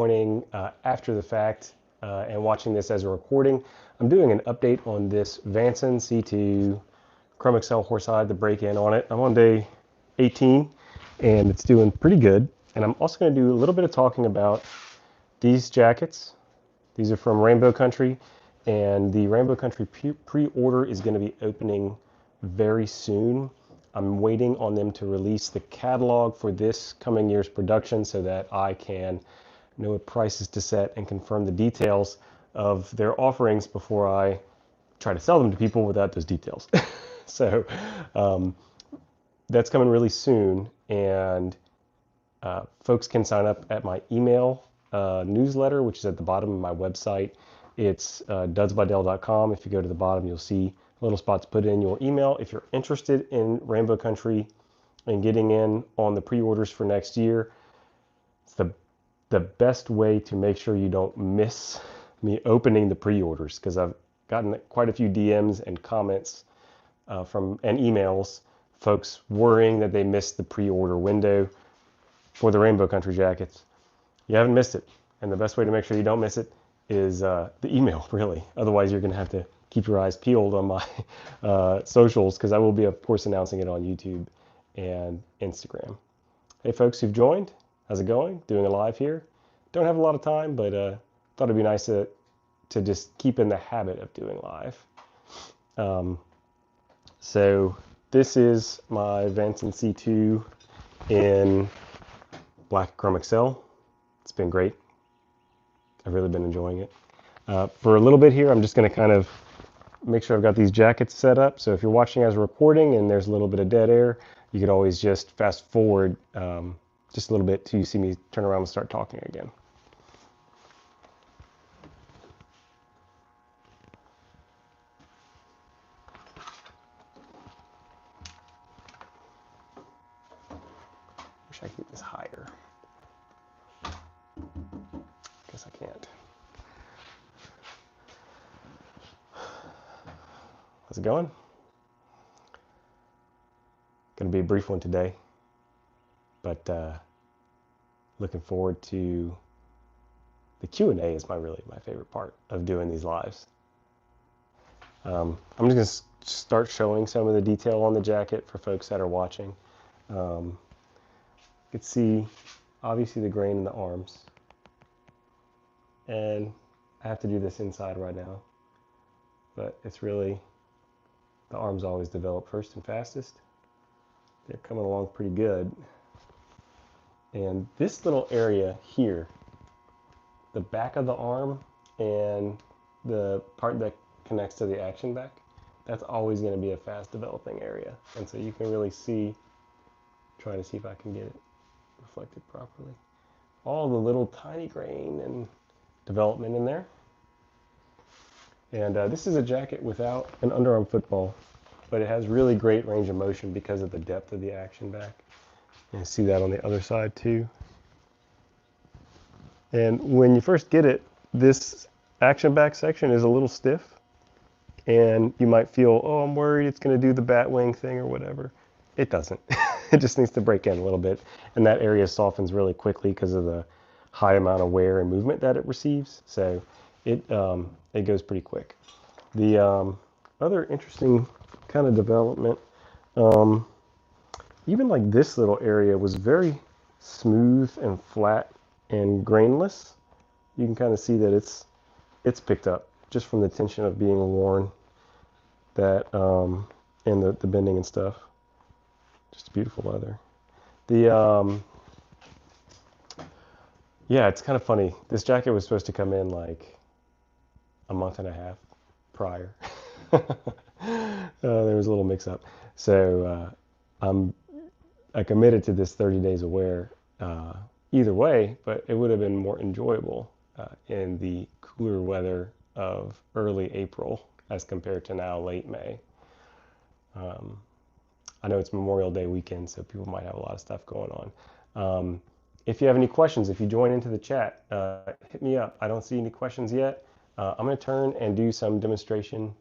joining after the fact and watching this as a recording. I'm doing an update on this Vanson C2 Chrome Excel Horsehide, the break-in on it. I'm on day 18 and it's doing pretty good. And I'm also going to do a little bit of talking about these jackets. These are from Rainbow Country, and the Rainbow Country pre-order is going to be opening very soon. I'm waiting on them to release the catalog for this coming year's production so that I can know what prices to set and confirm the details of their offerings before I try to sell them to people without those details. So that's coming really soon, and folks can sign up at my email newsletter, which is at the bottom of my website. It's dudsbydell.com. If you go to the bottom, you'll see little spots. Put in your email if you're interested in Rainbow Country and getting in on the pre-orders for next year. It's the best way to make sure you don't miss me opening the pre-orders, because I've gotten quite a few DMs and comments and emails, folks worrying that they missed the pre-order window for the Rainbow Country jackets. You haven't missed it, and the best way to make sure you don't miss it is the email, really. Otherwise, you're going to have to keep your eyes peeled on my socials, because I will be, of course, announcing it on YouTube and Instagram. Hey, folks who've joined, how's it going? Doing a live here. Don't have a lot of time, but thought it'd be nice to just keep in the habit of doing live. So this is my Vanson C2 in black Chrome Excel. It's been great. I've really been enjoying it. For a little bit here, I'm just going to kind of make sure I've got these jackets set up. So if you're watching as a recording and there's a little bit of dead air, you could always just fast forward just a little bit till you see me turn around and start talking again. Wish I could get this higher. Guess I can't. How's it going? Going to be a brief one today, but looking forward to the Q&A is really my favorite part of doing these lives. I'm just going to start showing some of the detail on the jacket for folks that are watching. You can see obviously the grain in the arms, and I have to do this inside right now, but it's really, the arms always develop first and fastest. They're coming along pretty good. And this little area here, the back of the arm and the part that connects to the action back, that's always going to be a fast developing area. And so you can really see, trying to see if I can get it reflected properly, all the little tiny grain and development in there. And this is a jacket without an underarm football, but it has really great range of motion because of the depth of the action back. You see that on the other side too. And when you first get it, this action back section is a little stiff, and you might feel, oh, I'm worried it's going to do the bat wing thing or whatever. It doesn't. It just needs to break in a little bit, and that area softens really quickly because of the high amount of wear and movement that it receives. So it goes pretty quick. The other interesting kind of development, even like this little area was very smooth and flat and grainless. You can kind of see that it's picked up just from the tension of being worn, that and the bending and stuff. Just beautiful leather. Yeah, it's kind of funny. This jacket was supposed to come in like a month and a half prior. There was a little mix up. So I committed to this 30 days of wear either way, but it would have been more enjoyable in the cooler weather of early April as compared to now late May. I know it's Memorial Day weekend, so people might have a lot of stuff going on. If you have any questions, if you join into the chat, hit me up. I don't see any questions yet. I'm going to turn and do some demonstration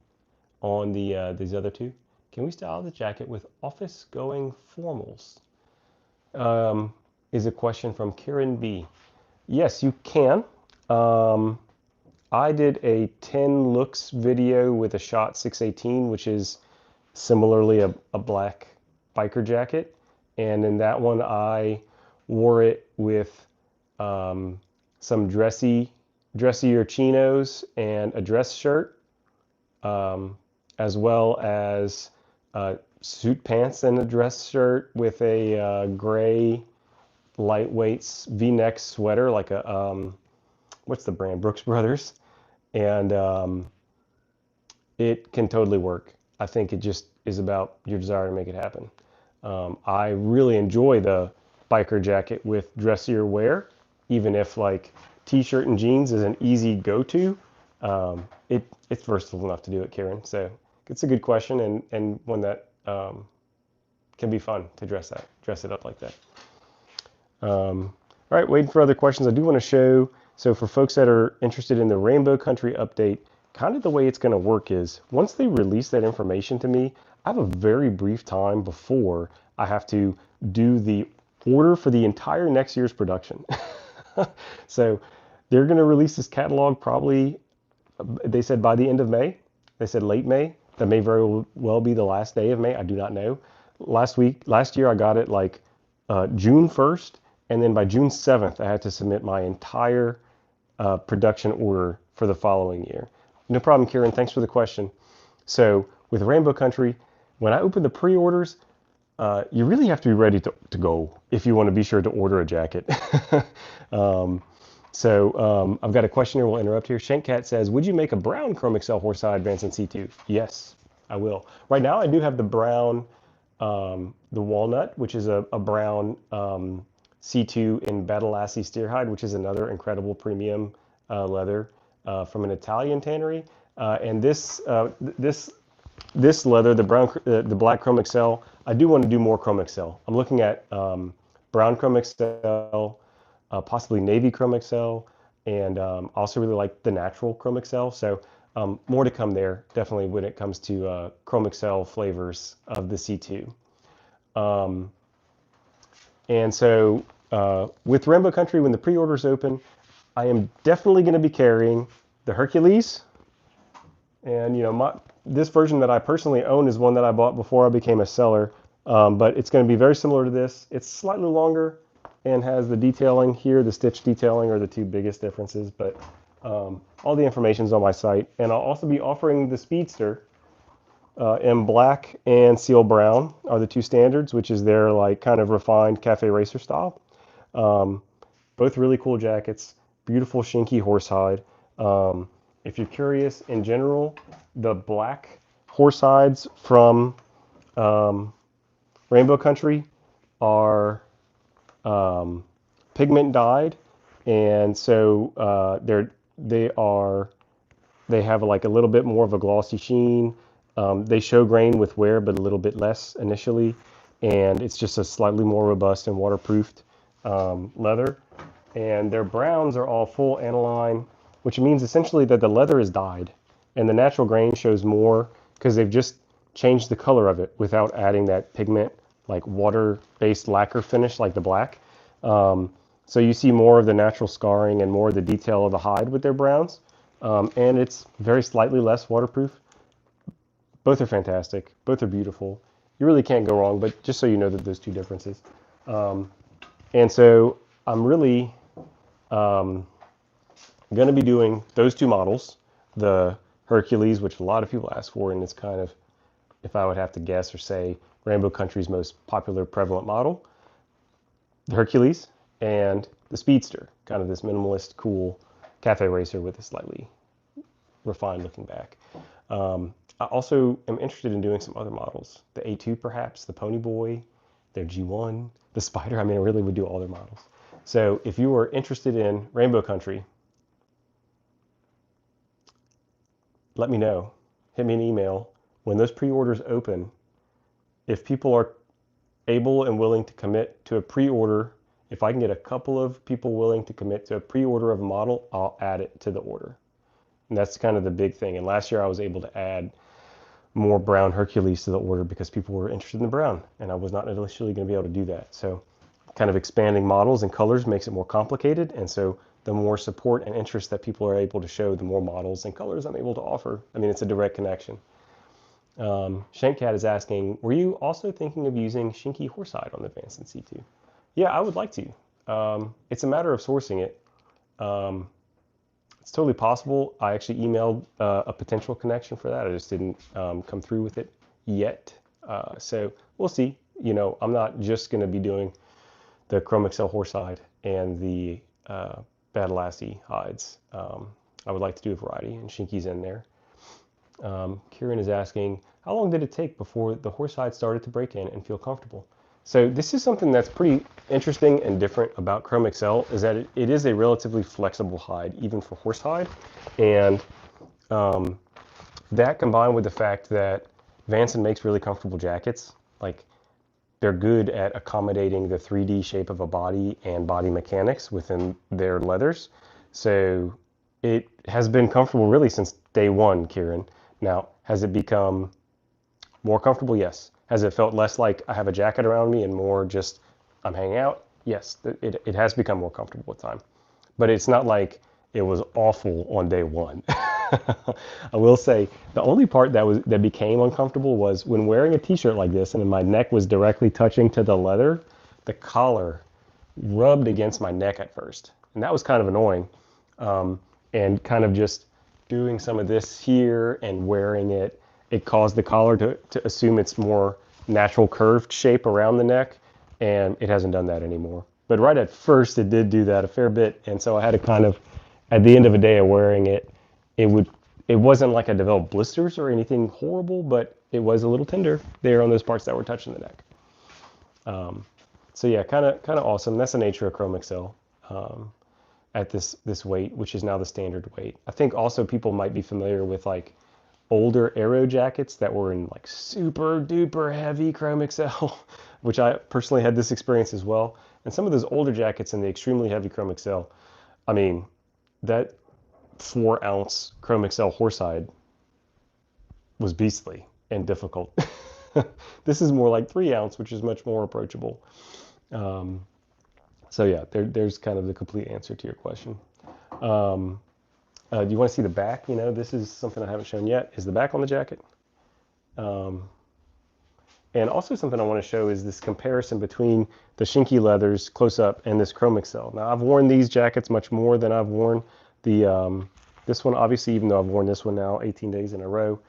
on these other two. Can we style the jacket with office-going formals? Is a question from Kieran B. Yes, you can. I did a 10 looks video with a Shot 618, which is similarly a black biker jacket. And in that one, I wore it with some dressier chinos and a dress shirt, as well as suit pants and a dress shirt with a gray lightweight V-neck sweater, like a what's the brand? Brooks Brothers, and it can totally work. I think it just is about your desire to make it happen. I really enjoy the biker jacket with dressier wear, even if like t-shirt and jeans is an easy go-to. It's versatile enough to do it, Karen. So it's a good question, and one that can be fun to dress it up like that. All right, waiting for other questions. I do want to show, so for folks that are interested in the Rainbow Country update, kind of the way it's going to work is once they release that information to me, I have a very brief time before I have to do the order for the entire next year's production. So they're going to release this catalog probably, they said by the end of May. They said late May. That may very well be the last day of May. I do not know. Last year I got it like June 1st, and then by June 7th I had to submit my entire production order for the following year. No problem, Kieran. Thanks for the question. So with Rainbow Country, when I open the pre-orders, you really have to be ready to go if you want to be sure to order a jacket. I've got a question here. We'll interrupt here. Shankcat says, would you make a brown Chrome Excel Horsehide Vanson C2? Yes, I will. Right now I do have the brown, the walnut, which is a brown C2 in Badalassi Steerhide, which is another incredible premium leather from an Italian tannery. And this leather, the black Chrome Excel, I do want to do more Chrome Excel. I'm looking at brown Chrome Excel, possibly navy Chrome Excel, and also really like the natural Chrome Excel. So more to come there, definitely when it comes to Chrome Excel flavors of the C2. And so with Rainbow Country, when the pre-orders open, I am definitely going to be carrying the Hercules. And you know, this version that I personally own is one that I bought before I became a seller, but it's going to be very similar to this. It's slightly longer and has the detailing here. The stitch detailing are the two biggest differences, but all the information is on my site. And I'll also be offering the Speedster in black and seal brown are the two standards, which is their like kind of refined cafe racer style. Both really cool jackets, beautiful Shinky Horsehide. If you're curious, in general, the black Horsehides from Rainbow Country are pigment dyed, and so they have like a little bit more of a glossy sheen. They show grain with wear, but a little bit less initially, and it's just a slightly more robust and waterproofed leather. And their browns are all full aniline, which means essentially that the leather is dyed, and the natural grain shows more because they've just changed the color of it without adding that pigment, like water-based lacquer finish like the black. So you see more of the natural scarring and more of the detail of the hide with their browns, and it's very slightly less waterproof. Both are fantastic. Both are beautiful. You really can't go wrong, but just so you know that those two differences. And so I'm really going to be doing those two models, the Hercules, which a lot of people ask for, and it's kind of, if I would have to guess or say, Rainbow Country's most popular prevalent model, the Hercules, and the Speedster, kind of this minimalist, cool cafe racer with a slightly refined looking back. I also am interested in doing some other models, the A2 perhaps, the Pony Boy, their G1, the Spider. I mean, I really would do all their models. So if you are interested in Rainbow Country, let me know. Hit me an email. When those pre-orders open, if people are able and willing to commit to a pre-order, if I can get a couple of people willing to commit to a pre-order of a model, I'll add it to the order. And that's kind of the big thing. And last year I was able to add more brown Hercules to the order because people were interested in the brown, and I was not initially going to be able to do that. So kind of expanding models and colors makes it more complicated. And so the more support and interest that people are able to show, the more models and colors I'm able to offer. I mean, it's a direct connection. Shankcat is asking, were you also thinking of using Shinky Horsehide on the Vanson C2? Yeah, I would like to. It's a matter of sourcing it. It's totally possible. I actually emailed a potential connection for that. I just didn't come through with it yet. So we'll see. You know, I'm not just going to be doing the Chrome Excel Horsehide and the Badalassi hides. I would like to do a variety, and Shinky's in there. Kieran is asking, how long did it take before the horsehide started to break in and feel comfortable? So this is something that's pretty interesting and different about Chrome Excel, is that it is a relatively flexible hide, even for horsehide. And that combined with the fact that Vanson makes really comfortable jackets, like they're good at accommodating the 3D shape of a body and body mechanics within their leathers. So it has been comfortable really since day one, Kieran. Now, has it become more comfortable? Yes. Has it felt less like I have a jacket around me and more just I'm hanging out? Yes, it has become more comfortable with time. But it's not like it was awful on day one. I will say the only part that became uncomfortable was when wearing a t-shirt like this and my neck was directly touching to the leather, the collar rubbed against my neck at first. And that was kind of annoying. And kind of just doing some of this here and wearing it, it caused the collar to assume its more natural curved shape around the neck, and it hasn't done that anymore. But right at first it did do that a fair bit, and so I had to kind of, at the end of a day of wearing it, it wasn't like I developed blisters or anything horrible, but it was a little tender there on those parts that were touching the neck. So yeah, kind of awesome. That's the nature of Chrome Excel. At this weight, which is now the standard weight. I think also people might be familiar with like older aero jackets that were in like super duper heavy Chrome Excel, which I personally had this experience as well. And some of those older jackets in the extremely heavy Chrome Excel, I mean, that 4-ounce Chrome Excel horsehide was beastly and difficult. This is more like 3-ounce, which is much more approachable. So yeah, there's kind of the complete answer to your question. Do you want to see the back? You know, this is something I haven't shown yet, is the back on the jacket. And also something I want to show is this comparison between the Shinky leathers close up and this Chrome Excel. Now I've worn these jackets much more than I've worn the this one, obviously, even though I've worn this one now 18 days in a row.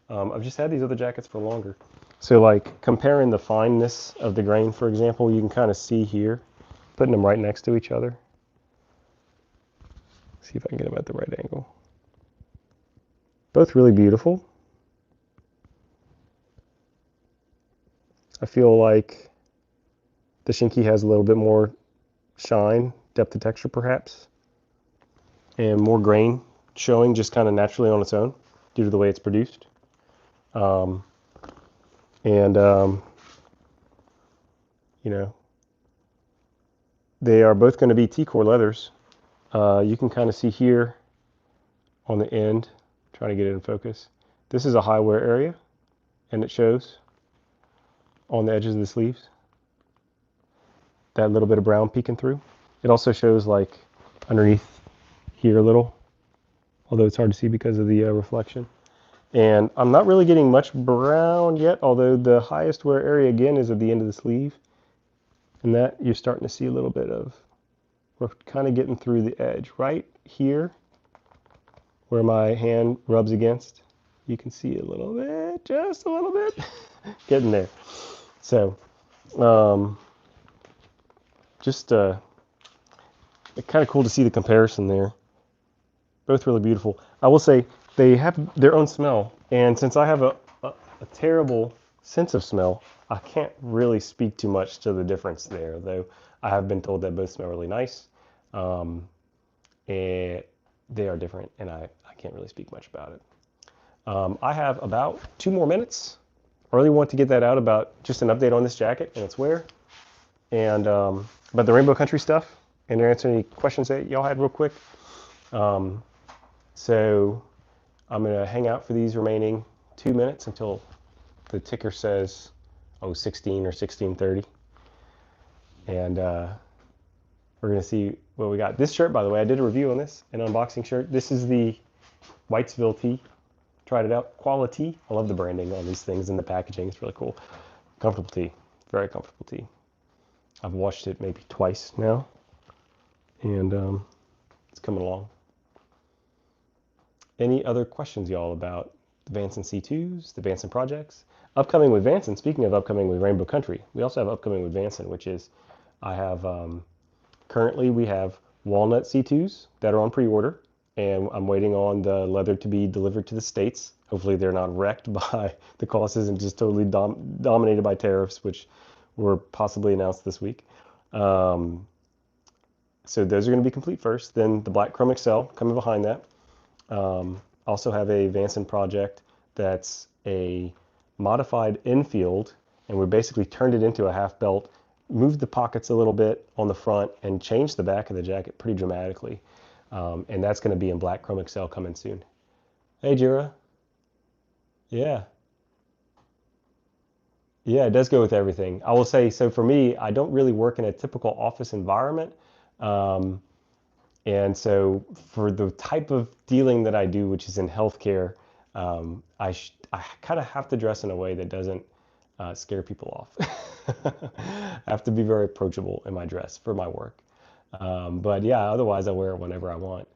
I've just had these other jackets for longer. So like comparing the fineness of the grain, for example, you can kind of see here, putting them right next to each other. See if I can get them at the right angle. Both really beautiful. I feel like the Shinky has a little bit more shine, depth of texture perhaps, and more grain showing just kind of naturally on its own due to the way it's produced. You know, they are both going to be T-core leathers. You can kind of see here on the end, trying to get it in focus. This is a high wear area, and it shows on the edges of the sleeves. That little bit of brown peeking through. It also shows like underneath here a little, although it's hard to see because of the reflection. And I'm not really getting much brown yet, although the highest wear area again is at the end of the sleeve. And that you're starting to see a little bit of, we're kind of getting through the edge. Right here, where my hand rubs against, you can see a little bit, just a little bit, getting there. So, just kind of cool to see the comparison there. Both really beautiful. I will say they have their own smell, and since I have a terrible sense of smell, I can't really speak too much to the difference there, though I have been told that both smell really nice. And they are different, and I can't really speak much about it. I have about 2 more minutes. I really want to get that out about just an update on this jacket and its wear, and about the Rainbow Country stuff, and answer any questions that y'all had real quick. So I'm going to hang out for these remaining 2 minutes until the ticker says 16 or 16:30. And we're going to see what we got. This shirt, by the way, I did a review on this, an unboxing shirt. This is the Whitesville tee. Tried it out. Quality. I love the branding on these things and the packaging. It's really cool. Comfortable tee. Very comfortable tee. I've washed it maybe twice now. And it's coming along. Any other questions, y'all, about the Vanson C2s, the Vanson projects? Upcoming with Vanson, speaking of upcoming with Rainbow Country, we also have upcoming with Vanson, which is I have, currently we have walnut C2s that are on pre-order, and I'm waiting on the leather to be delivered to the States. Hopefully they're not wrecked by the costs and just totally dominated by tariffs, which were possibly announced this week. So those are going to be complete first. Then the black Chrome Excel coming behind that. Also have a Vanson project that's a modified infield, and we basically turned it into a half belt, moved the pockets a little bit on the front, and changed the back of the jacket pretty dramatically. And that's going to be in black Chrome Excel coming soon. Hey, Jira. Yeah. Yeah, it does go with everything. I will say, so for me, I don't really work in a typical office environment. Um, And so for the type of dealing that I do, which is in healthcare, I kind of have to dress in a way that doesn't scare people off. I have to be very approachable in my dress for my work. But yeah, otherwise I wear it whenever I want.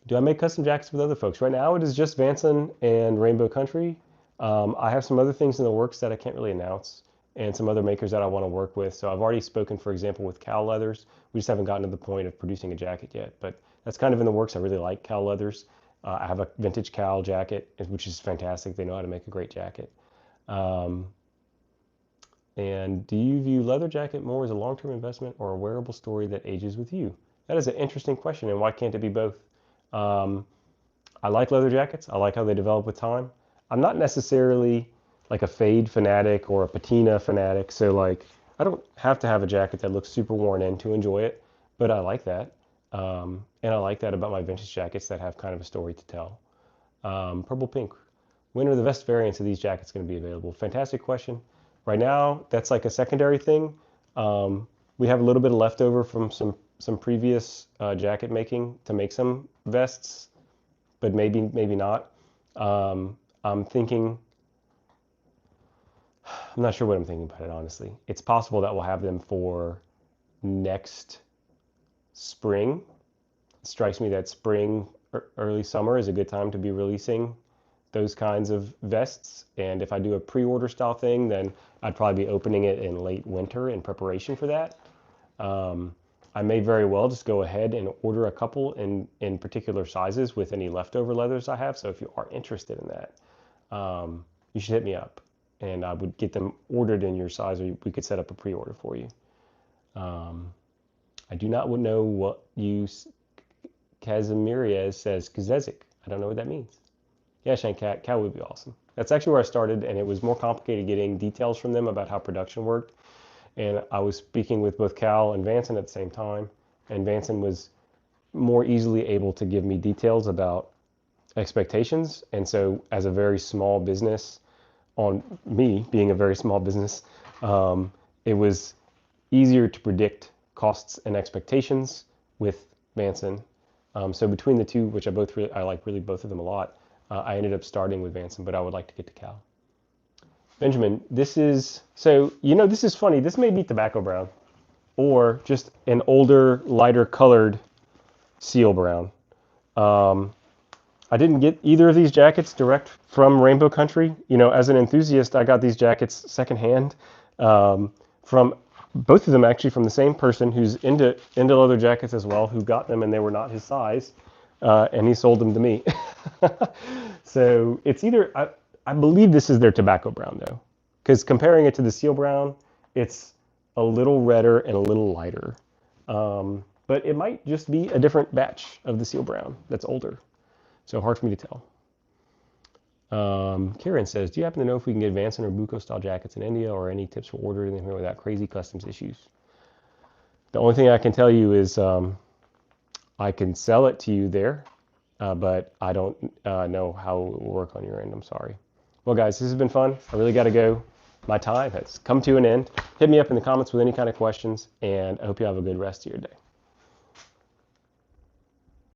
Do I make custom jackets with other folks? Right now it is just Vanson and Rainbow Country. I have some other things in the works that I can't really announce, and some other makers that I want to work with. So I've already spoken, for example, with Cal Leathers. We just haven't gotten to the point of producing a jacket yet, but that's kind of in the works. I really like Cal Leathers. I have a vintage Cal jacket, which is fantastic. They know how to make a great jacket. Um, and do you view leather jacket more as a long-term investment or a wearable story that ages with you? That is an interesting question, and why can't it be both? Um, I like leather jackets. I like how they develop with time. I'm not necessarily like a fade fanatic or a patina fanatic, so like I don't have to have a jacket that looks super worn in to enjoy it, but I like that. And I like that about my vintage jackets that have kind of a story to tell. Purple Pink. When are the vest variants of these jackets going to be available? Fantastic question. Right now, that's like a secondary thing. We have a little bit of leftover from some previous jacket making to make some vests, but maybe not. I'm thinking, I'm not sure what I'm thinking about it, honestly. It's possible that we'll have them for next spring. It strikes me that spring or early summer is a good time to be releasing those kinds of vests. And if I do a pre-order style thing, then I'd probably be opening it in late winter in preparation for that. I may very well just go ahead and order a couple in particular sizes with any leftover leathers I have. So if you are interested in that, you should hit me up and I would get them ordered in your size, or we could set up a pre-order for you. I do not know what you, Kazimirias says, Kazezik. I don't know what that means. Yeah, Shane, Cat would be awesome. That's actually where I started, and it was more complicated getting details from them about how production worked. And I was speaking with both Cal and Vanson at the same time, and Vanson was more easily able to give me details about expectations. And so as a very small business, on me being a very small business, it was easier to predict costs and expectations with Vanson. So between the two, which I like really both of them a lot, I ended up starting with Vanson, but I would like to get to Cal. Benjamin, this is, so, this is funny. This may be tobacco brown or just an older, lighter colored seal brown. I didn't get either of these jackets direct from Rainbow Country. As an enthusiast, I got these jackets secondhand from both of them actually from the same person who's into leather jackets as well, who got them and they were not his size, and he sold them to me. So it's either, I believe this is their tobacco brown though, because comparing it to the seal brown, it's a little redder and a little lighter. But it might just be a different batch of the seal brown that's older. So hard for me to tell. Karen says, do you happen to know if we can get Vanson or Buco style jackets in India, or any tips for ordering them here without crazy customs issues? The only thing I can tell you is I can sell it to you there, but I don't know how it will work on your end. I'm sorry. Well, guys, this has been fun. I really got to go. my time has come to an end. Hit me up in the comments with any kind of questions, and I hope you have a good rest of your day.